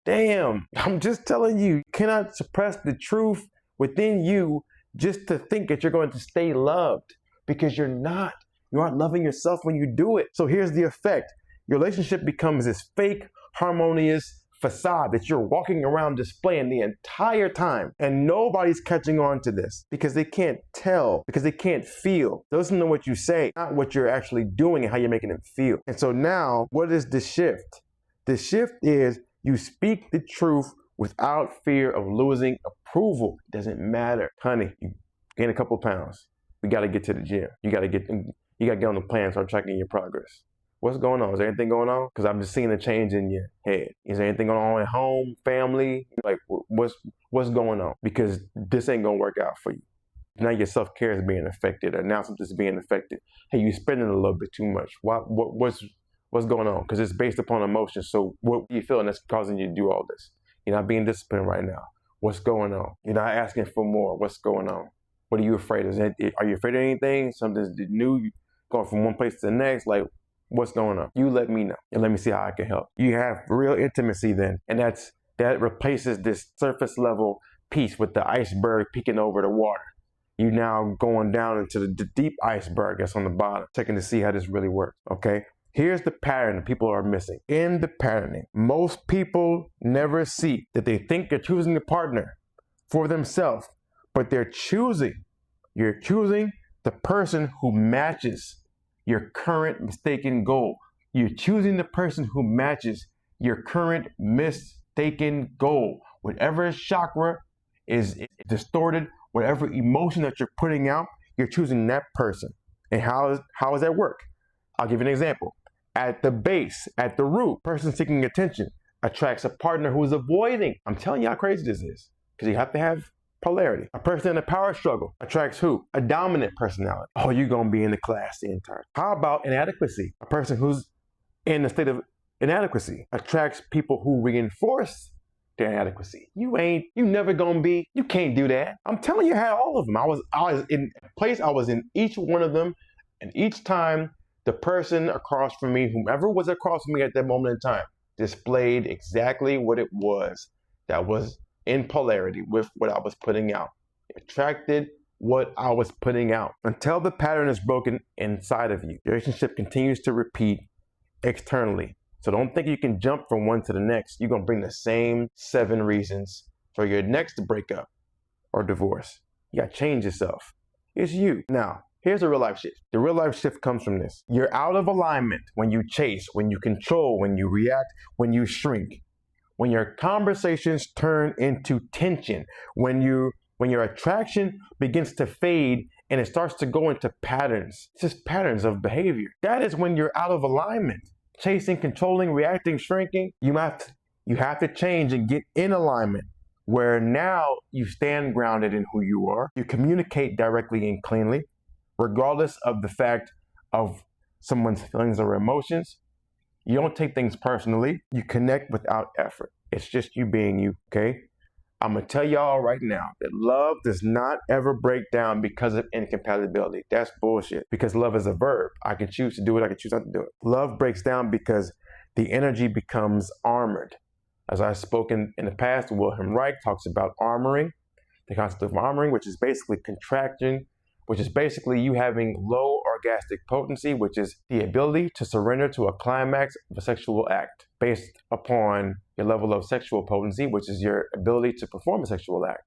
Damn, I'm just telling you, you cannot suppress the truth within you just to think that you're going to stay loved, because you're not. You aren't loving yourself when you do it. So here's the effect. Your relationship becomes this fake, harmonious facade that you're walking around displaying the entire time. And nobody's catching on to this because they can't tell, because they can't feel. They listen to what you say, not what you're actually doing and how you're making them feel. And so now, what is the shift? The shift is you speak the truth without fear of losing approval. It doesn't matter. Honey, you gain a couple pounds. We got to get to the gym. You got to get on the plan, start tracking your progress. What's going on? Is there anything going on? Because I'm just seeing a change in your head. Is there anything going on at home, family? Like, what's going on? Because this ain't going to work out for you. Now your self-care is being affected, or now something's being affected. Hey, you're spending a little bit too much. What's going on? Because it's based upon emotion. So what are you feeling that's causing you to do all this? You're not being disciplined right now. What's going on? You're not asking for more. What's going on? What are you afraid of? Are you afraid of anything? Something's new? Going from one place to the next? Like, what's going on? You let me know and let me see how I can help. You have real intimacy then. And that replaces this surface level piece with the iceberg peeking over the water. You now going down into the deep iceberg that's on the bottom, checking to see how this really works, okay? Here's the pattern that people are missing. In the patterning, most people never see that they think they're choosing a partner for themselves, but you're choosing the person who matches your current mistaken goal. You're choosing the person who matches your current mistaken goal. Whatever chakra is distorted, whatever emotion that you're putting out, you're choosing that person. And how does that work? I'll give you an example. At the base, at the root, person seeking attention attracts a partner who is avoiding. I'm telling you how crazy this is, because you have to have polarity. A person in a power struggle attracts who? A dominant personality. Oh, you're going to be in the class the entire time. How about inadequacy? A person who's in a state of inadequacy attracts people who reinforce their inadequacy. You never going to be. You can't do that. I'm telling you, I had all of them. I was in a place, I was in each one of them, and each time the person across from me, whomever was across from me at that moment in time, displayed exactly what it was that was in polarity with what I was putting out. It attracted what I was putting out. Until the pattern is broken inside of you, the relationship continues to repeat externally. So don't think you can jump from one to the next. You're going to bring the same 7 reasons for your next breakup or divorce. You got to change yourself. It's you. Now, here's a real life shift. The real life shift comes from this. You're out of alignment when you chase, when you control, when you react, when you shrink. When your conversations turn into tension, when your attraction begins to fade and it starts to go into patterns, it's just patterns of behavior. That is when you're out of alignment. Chasing, controlling, reacting, shrinking. You have to change and get in alignment, where now you stand grounded in who you are. You communicate directly and cleanly, regardless of the fact of someone's feelings or emotions. You don't take things personally. You connect without effort. It's just you being you, okay? I'm going to tell y'all right now that love does not ever break down because of incompatibility. That's bullshit, because love is a verb. I can choose to do it. I can choose not to do it. Love breaks down because the energy becomes armored. As I've spoken in the past, Wilhelm Reich talks about armoring, the concept of armoring, which is basically contracting, which is basically you having low orgastic potency, which is the ability to surrender to a climax of a sexual act based upon your level of sexual potency, which is your ability to perform a sexual act.